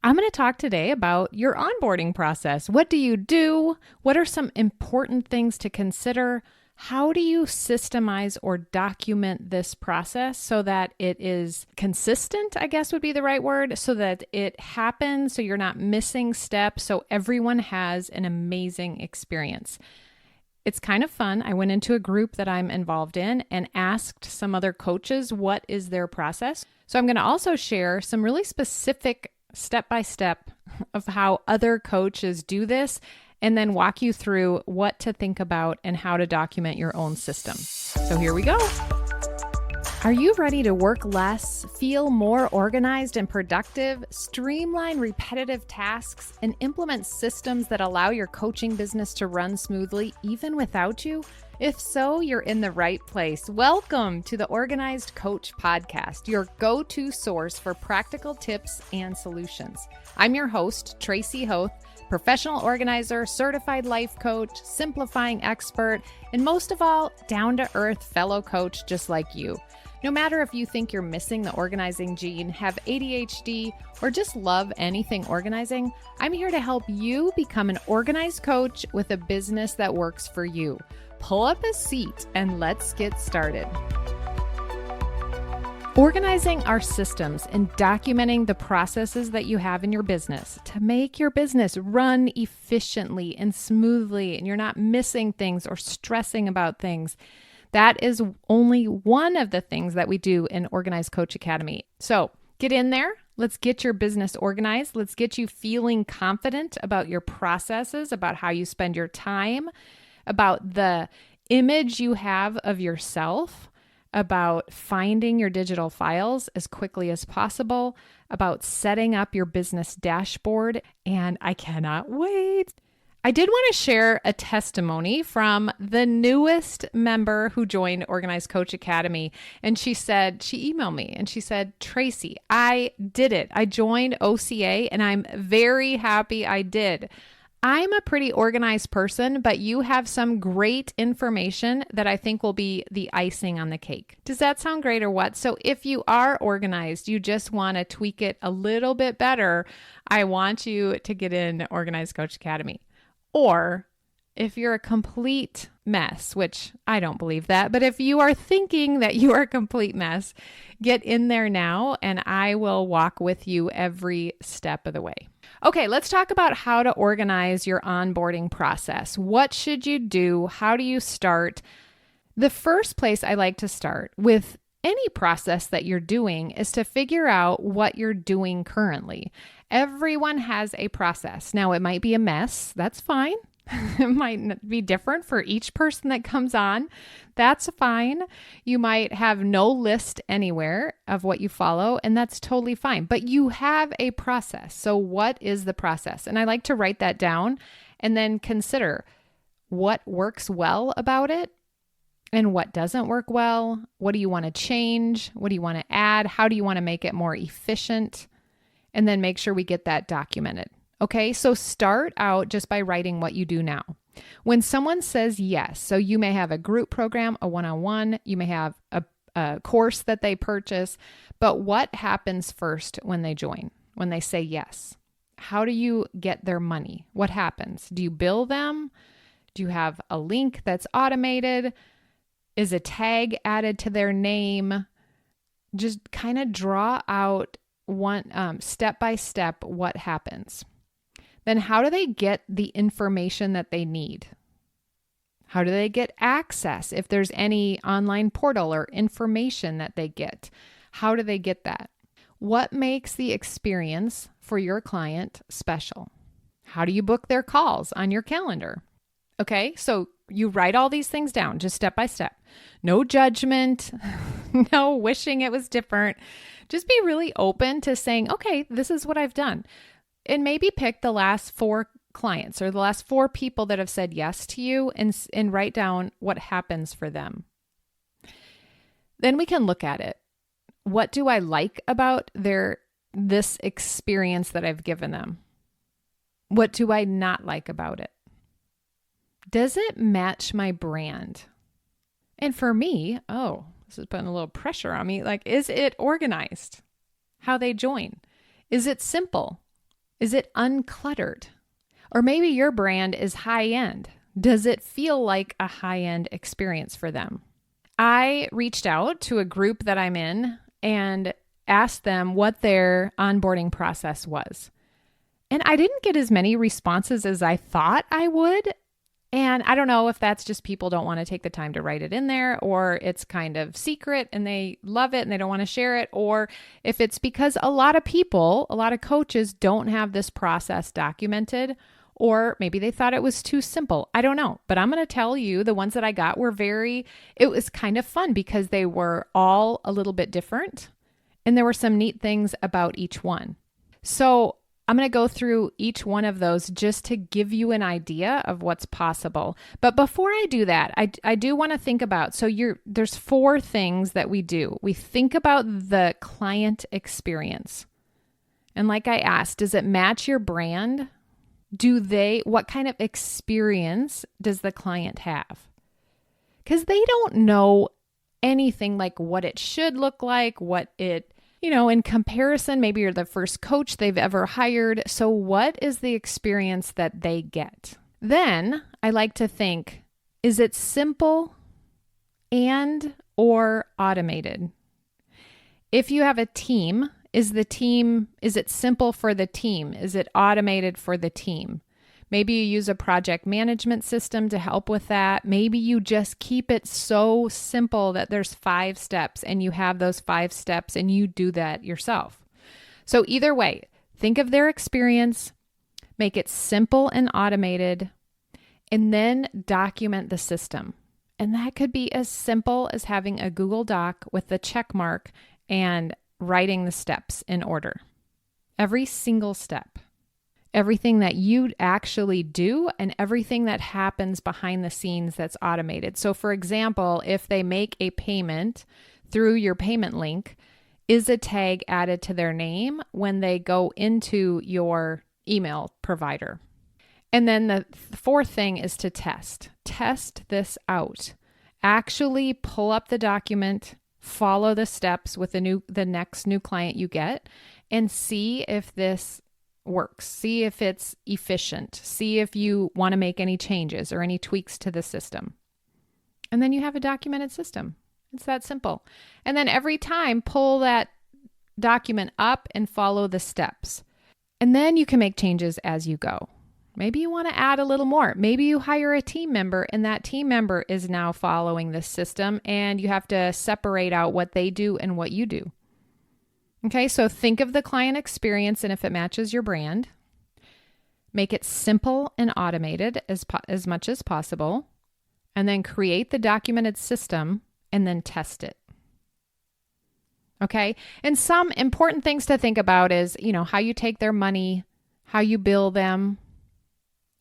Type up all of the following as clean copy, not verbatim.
I'm going to talk today about your onboarding process. What do you do? What are some important things to consider? How do you systemize or document this process so that it is consistent, I guess would be the right word, so that it happens, so you're not missing steps, so everyone has an amazing experience. It's kind of fun. I went into a group that I'm involved in and asked some other coaches what is their process. So I'm going to also share some really specific step-by-step of how other coaches do this, and then walk you through what to think about and how to document your own system. So here we go. Are you ready to work less, feel more organized and productive, streamline repetitive tasks, and implement systems that allow your coaching business to run smoothly even without you? If so, you're in the right place. Welcome to the Organized Coach Podcast, your go-to source for practical tips and solutions. I'm your host, Tracy Hoth, professional organizer, certified life coach, simplifying expert, and most of all, down-to-earth fellow coach just like you. No matter if you think you're missing the organizing gene, have ADHD, or just love anything organizing, I'm here to help you become an organized coach with a business that works for you. Pull up a seat and let's get started. Organizing our systems and documenting the processes that you have in your business to make your business run efficiently and smoothly, and you're not missing things or stressing about things. That is only one of the things that we do in Organized Coach Academy. So get in there. Let's get your business organized. Let's get you feeling confident about your processes, about how you spend your time, about the image you have of yourself, about finding your digital files as quickly as possible, about setting up your business dashboard, and I cannot wait. I did want to share a testimony from the newest member who joined Organized Coach Academy. And she emailed me and she said, Tracy, I did it. I joined OCA and I'm very happy I did. I'm a pretty organized person, but you have some great information that I think will be the icing on the cake. Does that sound great or what? So if you are organized, you just want to tweak it a little bit better, I want you to get in Organized Coach Academy. Or if you're a complete mess, which I don't believe that, but if you are thinking that you are a complete mess, get in there now and I will walk with you every step of the way. Okay, let's talk about how to organize your onboarding process. What should you do? How do you start? The first place I like to start with any process that you're doing is to figure out what you're doing currently. Everyone has a process. Now, it might be a mess. That's fine. It might be different for each person that comes on. That's fine. You might have no list anywhere of what you follow, and that's totally fine. But you have a process. So what is the process? And I like to write that down and then consider what works well about it and what doesn't work well. What do you want to change? What do you want to add? How do you want to make it more efficient? And then make sure we get that documented. Okay, so start out just by writing what you do now. When someone says yes, so you may have a group program, a one-on-one, you may have a course that they purchase, but what happens first when they join, when they say yes? How do you get their money? What happens? Do you bill them? Do you have a link that's automated? Is a tag added to their name? Just kind of draw out one step by step what happens. Then how do they get the information that they need? How do they get access? If there's any online portal or information that they get, how do they get that? What makes the experience for your client special? How do you book their calls on your calendar? Okay, so you write all these things down, just step by step. No judgment, no wishing it was different. Just be really open to saying, okay, this is what I've done. And maybe pick the last 4 clients or the last 4 people that have said yes to you and write down what happens for them. Then we can look at it. What do I like about this experience that I've given them? What do I not like about it? Does it match my brand? And for me, this is putting a little pressure on me. Like, is it organized? How they join? Is it simple? Is it uncluttered? Or maybe your brand is high end. Does it feel like a high end experience for them? I reached out to a group that I'm in and asked them what their onboarding process was. And I didn't get as many responses as I thought I would. And I don't know if that's just people don't want to take the time to write it in there, or it's kind of secret and they love it and they don't want to share it, or if it's because a lot of people, a lot of coaches don't have this process documented, or maybe they thought it was too simple. I don't know. But I'm going to tell you the ones that I got were it was kind of fun because they were all a little bit different. And there were some neat things about each one. So I'm going to go through each one of those just to give you an idea of what's possible. But before I do that, I do want to think about, there's 4 things that we do. We think about the client experience. And like I asked, does it match your brand? What kind of experience does the client have? Because they don't know anything like what it should look like, in comparison, maybe you're the first coach they've ever hired. So what is the experience that they get? Then I like to think, is it simple or automated? If you have a team, is it simple for the team? Is it automated for the team? Maybe you use a project management system to help with that. Maybe you just keep it so simple that there's 5 steps and you have those 5 steps and you do that yourself. So either way, think of their experience, make it simple and automated, and then document the system. And that could be as simple as having a Google Doc with the check mark and writing the steps in order. Every single step. Everything that you actually do and everything that happens behind the scenes that's automated. So for example, if they make a payment through your payment link, is a tag added to their name when they go into your email provider? And then the 4th thing is to test. Test this out. Actually pull up the document, follow the steps with the next new client you get, and see if this works. See if it's efficient. See if you want to make any changes or any tweaks to the system. And then you have a documented system. It's that simple. And then every time, pull that document up and follow the steps. And then you can make changes as you go. Maybe you want to add a little more. Maybe you hire a team member and that team member is now following this system and you have to separate out what they do and what you do. Okay, so think of the client experience and if it matches your brand, make it simple and automated as much as possible, and then create the documented system and then test it. Okay, and some important things to think about is, how you take their money, how you bill them.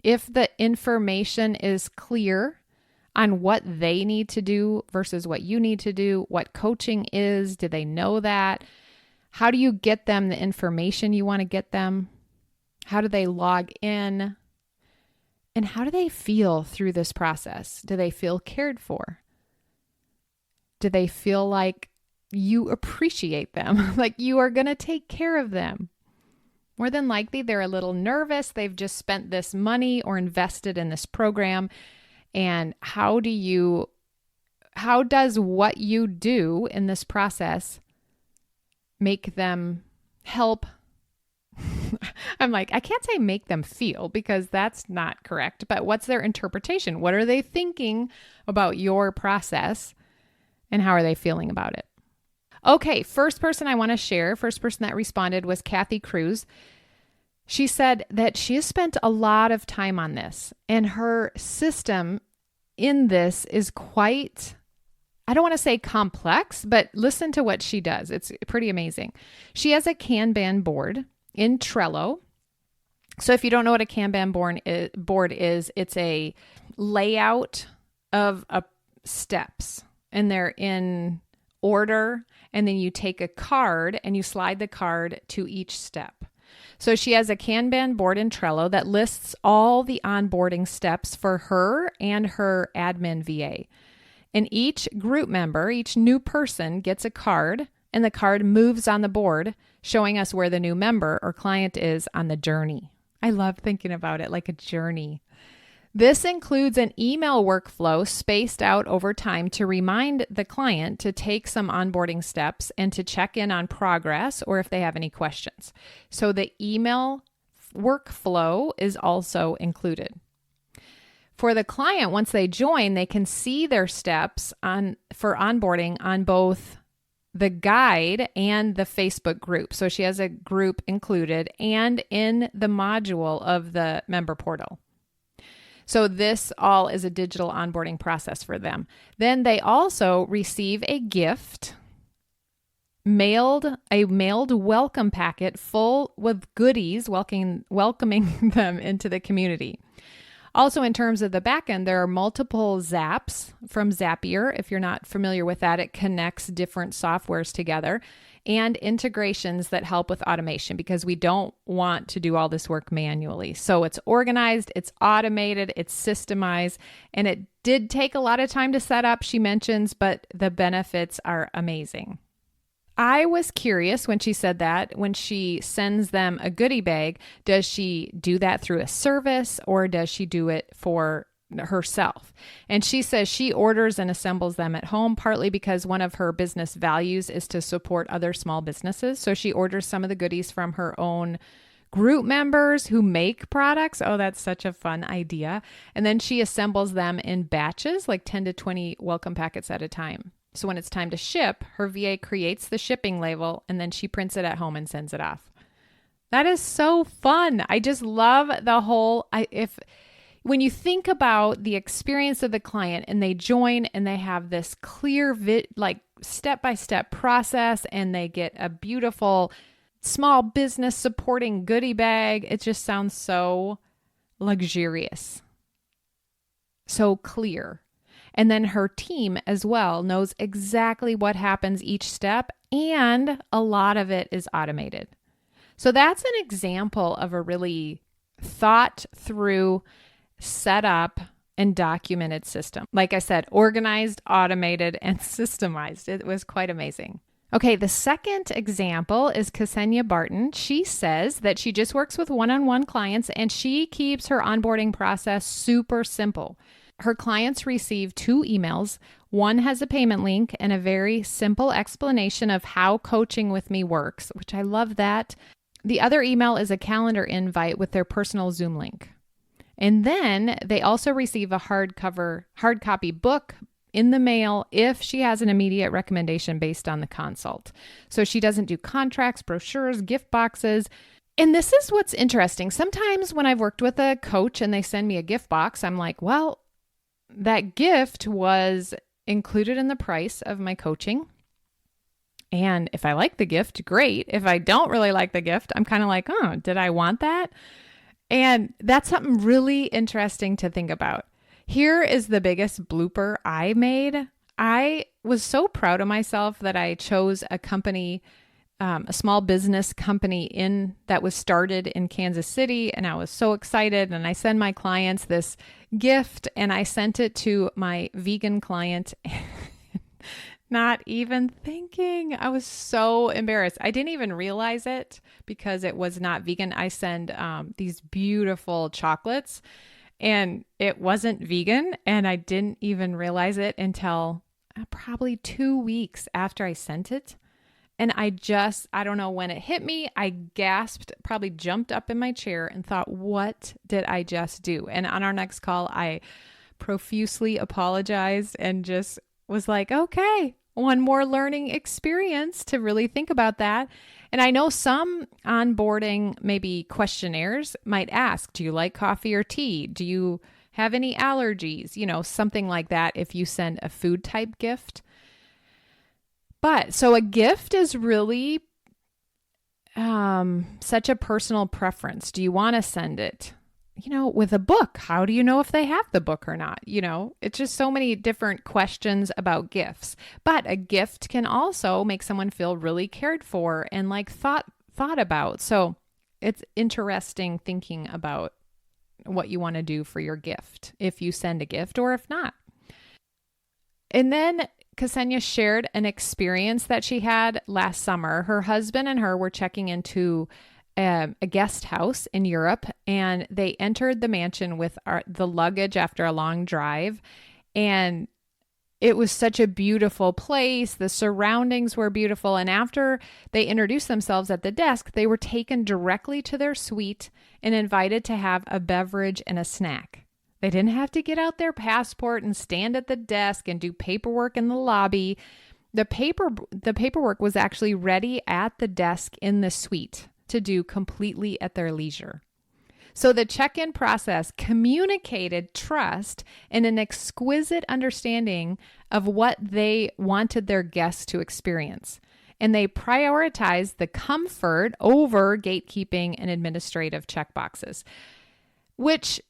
If the information is clear on what they need to do versus what you need to do, what coaching is, do they know that? How do you get them the information you want to get them? How do they log in? And how do they feel through this process? Do they feel cared for? Do they feel like you appreciate them, like you are going to take care of them? More than likely, they're a little nervous. They've just spent this money or invested in this program. And how does what you do in this process make them help? I'm like, I can't say make them feel because that's not correct, but what's their interpretation? What are they thinking about your process and how are they feeling about it? Okay, first person that responded was Kathy Cruz. She said that she has spent a lot of time on this and her system in this is quite, I don't want to say complex, but listen to what she does. It's pretty amazing. She has a Kanban board in Trello. So if you don't know what a Kanban board is, it's a layout of steps and they're in order. And then you take a card and you slide the card to each step. So she has a Kanban board in Trello that lists all the onboarding steps for her and her admin VA. And each group member, each new person gets a card and the card moves on the board showing us where the new member or client is on the journey. I love thinking about it like a journey. This includes an email workflow spaced out over time to remind the client to take some onboarding steps and to check in on progress or if they have any questions. So the email workflow is also included. For the client, once they join, they can see their steps for onboarding on both the guide and the Facebook group. So she has a group included and in the module of the member portal. So this all is a digital onboarding process for them. Then they also receive a gift, a mailed welcome packet full with goodies, welcoming them into the community. Also, in terms of the backend, there are multiple Zaps from Zapier. If you're not familiar with that, it connects different softwares together, and integrations that help with automation because we don't want to do all this work manually. So it's organized, it's automated, it's systemized, and it did take a lot of time to set up, she mentions, but the benefits are amazing. I was curious when she said that, when she sends them a goodie bag, does she do that through a service or does she do it for herself? And she says she orders and assembles them at home, partly because one of her business values is to support other small businesses. So she orders some of the goodies from her own group members who make products. Oh, that's such a fun idea. And then she assembles them in batches, like 10 to 20 welcome packets at a time. So when it's time to ship, her VA creates the shipping label and then she prints it at home and sends it off. That is so fun. I just love the whole, when you think about the experience of the client and they join and they have this clear, step-by-step process and they get a beautiful small business supporting goodie bag, it just sounds so luxurious, so clear. And then her team as well knows exactly what happens each step, and a lot of it is automated. So that's an example of a really thought through, set up, and documented system. Like I said, organized, automated, and systemized. It was quite amazing. Okay, the second example is Ksenia Barton. She says that she just works with one-on-one clients and she keeps her onboarding process super simple. Her clients receive 2 emails. One has a payment link and a very simple explanation of how coaching with me works, which I love that. The other email is a calendar invite with their personal Zoom link. And then they also receive a hard copy book in the mail if she has an immediate recommendation based on the consult. So she doesn't do contracts, brochures, gift boxes. And this is what's interesting. Sometimes when I've worked with a coach and they send me a gift box, I'm like, well, that gift was included in the price of my coaching. And if I like the gift, great. If I don't really like the gift, I'm kind of like, oh, did I want that? And that's something really interesting to think about. Here is the biggest blooper I made. I was so proud of myself that I chose a company, a small business company that was started in Kansas City. And I was so excited. And I send my clients this gift and I sent it to my vegan client. Not even thinking. I was so embarrassed. I didn't even realize it because it was not vegan. I send these beautiful chocolates and it wasn't vegan. And I didn't even realize it until probably 2 weeks after I sent it. And I don't know when it hit me. I gasped, probably jumped up in my chair and thought, what did I just do? And on our next call, I profusely apologized and just was like, okay, one more learning experience to really think about that. And I know some onboarding, maybe questionnaires might ask, do you like coffee or tea? Do you have any allergies? Something like that if you send a food type gift. But so a gift is really such a personal preference. Do you want to send it? With a book, how do you know if they have the book or not? It's just so many different questions about gifts. But a gift can also make someone feel really cared for and like thought about. So it's interesting thinking about what you want to do for your gift, if you send a gift or if not. And then Ksenia shared an experience that she had last summer. Her husband and her were checking into a guest house in Europe, and they entered the mansion with the luggage after a long drive. And it was such a beautiful place. The surroundings were beautiful. And after they introduced themselves at the desk, they were taken directly to their suite and invited to have a beverage and a snack. They didn't have to get out their passport and stand at the desk and do paperwork in the lobby. The paperwork was actually ready at the desk in the suite to do completely at their leisure. So the check-in process communicated trust and an exquisite understanding of what they wanted their guests to experience. And they prioritized the comfort over gatekeeping and administrative checkboxes, which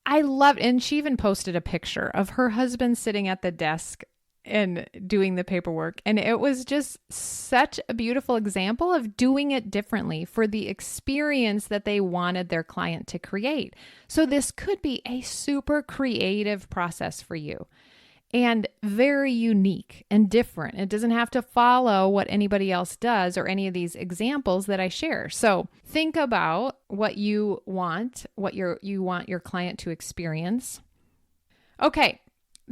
I loved. And she even posted a picture of her husband sitting at the desk and doing the paperwork. And it was just such a beautiful example of doing it differently for the experience that they wanted their client to create. So this could be a super creative process for you and very unique and different. It doesn't have to follow what anybody else does or any of these examples that I share. So think about what you want, what you want your client to experience. Okay.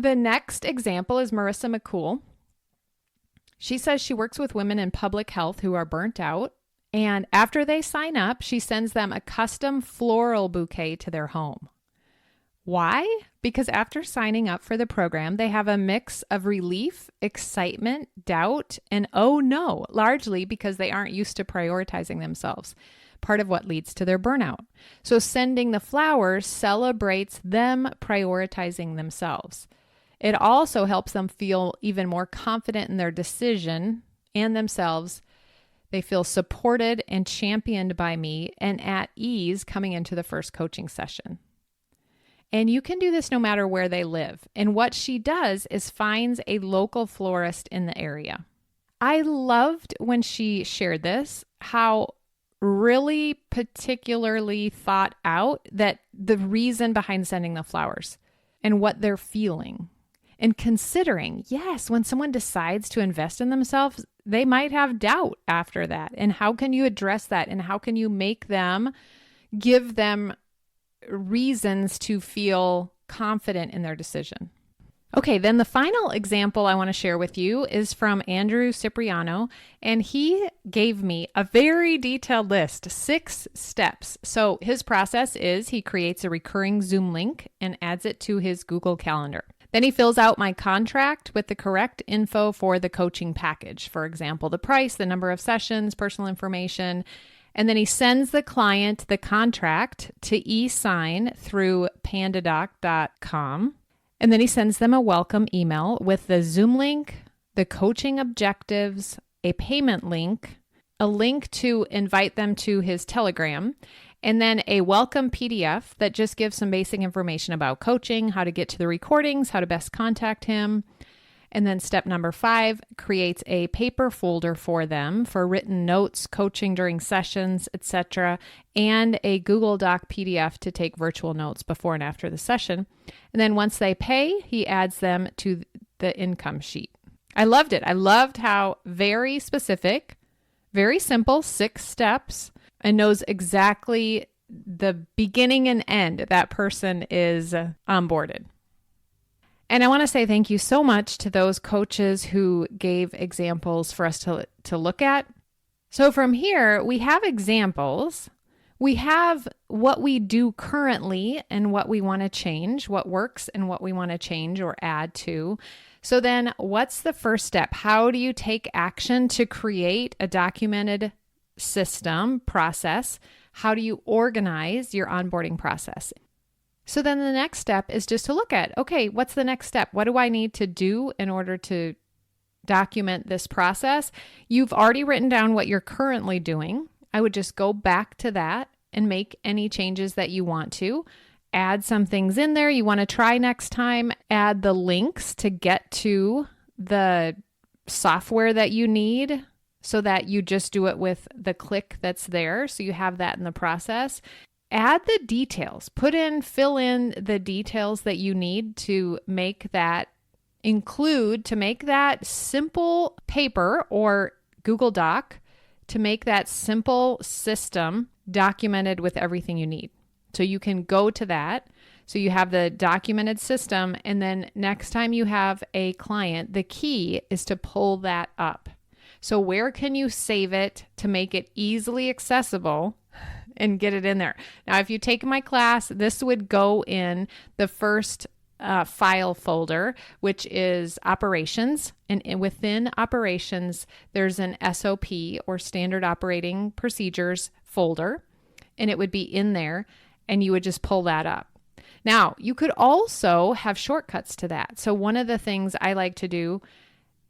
The next example is Marissa McCool. She says she works with women in public health who are burnt out. And after they sign up, she sends them a custom floral bouquet to their home. Why? Because after signing up for the program, they have a mix of relief, excitement, doubt, and oh no, largely because they aren't used to prioritizing themselves. Part of what leads to their burnout. So sending the flowers celebrates them prioritizing themselves. It also helps them feel even more confident in their decision and themselves. They feel supported and championed by me and at ease coming into the first coaching session. And you can do this no matter where they live. And what she does is finds a local florist in the area. I loved when she shared this, how really particularly thought out that the reason behind sending the flowers and what they're feeling. And considering, yes, when someone decides to invest in themselves, they might have doubt after that. And how can you address that? And how can you give them reasons to feel confident in their decision? Okay, then the final example I want to share with you is from Andrew Cipriano, and he gave me a very detailed list, 6 steps. So his process is he creates a recurring Zoom link and adds it to his Google Calendar. Then he fills out my contract with the correct info for the coaching package. For example, the price, the number of sessions, personal information. And then he sends the client the contract to e-sign through pandadoc.com. And then he sends them a welcome email with the Zoom link, the coaching objectives, a payment link, a link to invite them to his Telegram, and then a welcome PDF that just gives some basic information about coaching, how to get to the recordings, how to best contact him. And then step number 5, creates a paper folder for them for written notes, coaching during sessions, etc., and a Google Doc PDF to take virtual notes before and after the session. And then once they pay, he adds them to the income sheet. I loved it. I loved how very specific, very simple, 6 steps, and knows exactly the beginning and end that person is onboarded. And I want to say thank you so much to those coaches who gave examples for us to look at. So from here, we have examples. We have what we do currently and what we want to change, what works and what we want to change or add to. So then what's the first step? How do you take action to create a documented system, process? How do you organize your onboarding process? So then the next step is just to look at, okay, what's the next step? What do I need to do in order to document this process? You've already written down what you're currently doing. I would just go back to that and make any changes that you want to. Add some things in there you want to try next time. Add the links to get to the software that you need so that you just do it with the click that's there. So you have that in the process. Add the details, fill in the details that you need to make that include, to make that simple paper or Google Doc, to make that simple system documented with everything you need. So you can go to that. So you have the documented system, and then next time you have a client, the key is to pull that up. So where can you save it to make it easily accessible and get it in there? Now, if you take my class, this would go in the first file folder, which is operations. And within operations, there's an SOP or standard operating procedures folder, and it would be in there, and you would just pull that up. Now, you could also have shortcuts to that. So one of the things I like to do,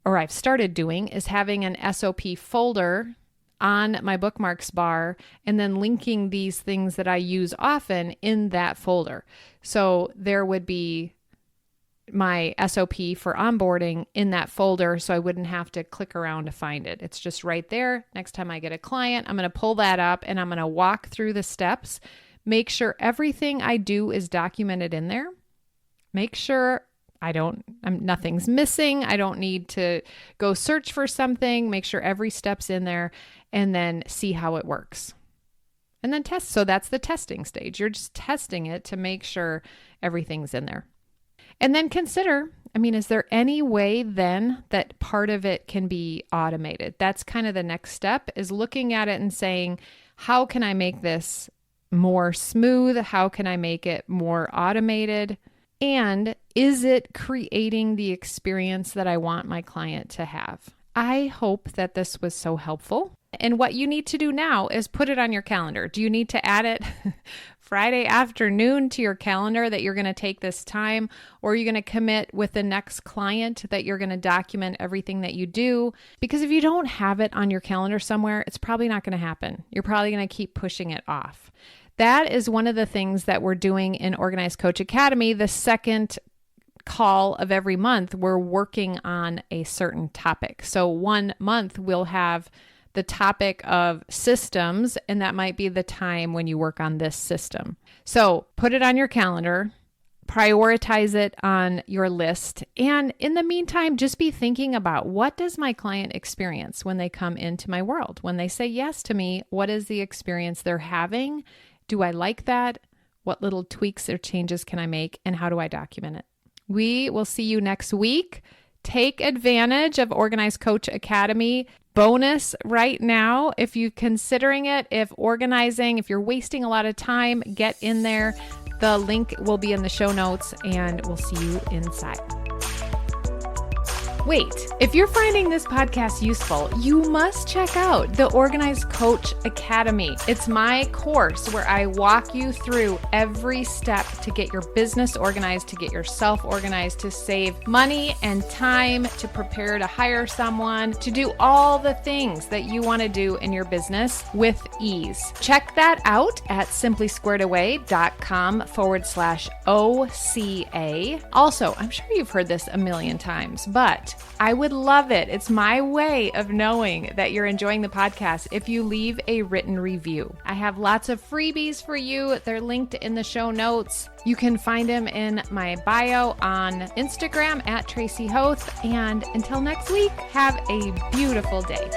or I've started doing, is having an SOP folder on my bookmarks bar and then linking these things that I use often in that folder. So there would be my SOP for onboarding in that folder, so I wouldn't have to click around to find it. It's just right there. Next time I get a client, I'm going to pull that up and I'm going to walk through the steps. Make sure everything I do is documented in there. Make sure nothing's missing. I don't need to go search for something. Make sure every step's in there, and then see how it works. And then test. So that's the testing stage. You're just testing it to make sure everything's in there. And then consider, is there any way then that part of it can be automated? That's kind of the next step, is looking at it and saying, how can I make this more smooth? How can I make it more automated? And is it creating the experience that I want my client to have? I hope that this was so helpful. And what you need to do now is put it on your calendar. Do you need to add it Friday afternoon to your calendar that you're going to take this time? Or are you going to commit with the next client that you're going to document everything that you do? Because if you don't have it on your calendar somewhere, it's probably not going to happen. You're probably going to keep pushing it off. That is one of the things that we're doing in Organized Coach Academy. The second call of every month, we're working on a certain topic. So 1 month we'll have the topic of systems, and that might be the time when you work on this system. So put it on your calendar, prioritize it on your list. And in the meantime, just be thinking about, what does my client experience when they come into my world? When they say yes to me, what is the experience they're having? Do I like that? What little tweaks or changes can I make? And how do I document it? We will see you next week. Take advantage of Organized Coach Academy bonus right now. If you're considering it, if you're wasting a lot of time, get in there. The link will be in the show notes, and we'll see you inside. Wait, if you're finding this podcast useful, you must check out the Organized Coach Academy. It's my course where I walk you through every step to get your business organized, to get yourself organized, to save money and time, to prepare to hire someone, to do all the things that you want to do in your business with ease. Check that out at simplysquaredaway.com/OCA. Also, I'm sure you've heard this a million times, but I would love it. It's my way of knowing that you're enjoying the podcast if you leave a written review. I have lots of freebies for you. They're linked in the show notes. You can find them in my bio on Instagram @Tracy Hoth. And until next week, have a beautiful day.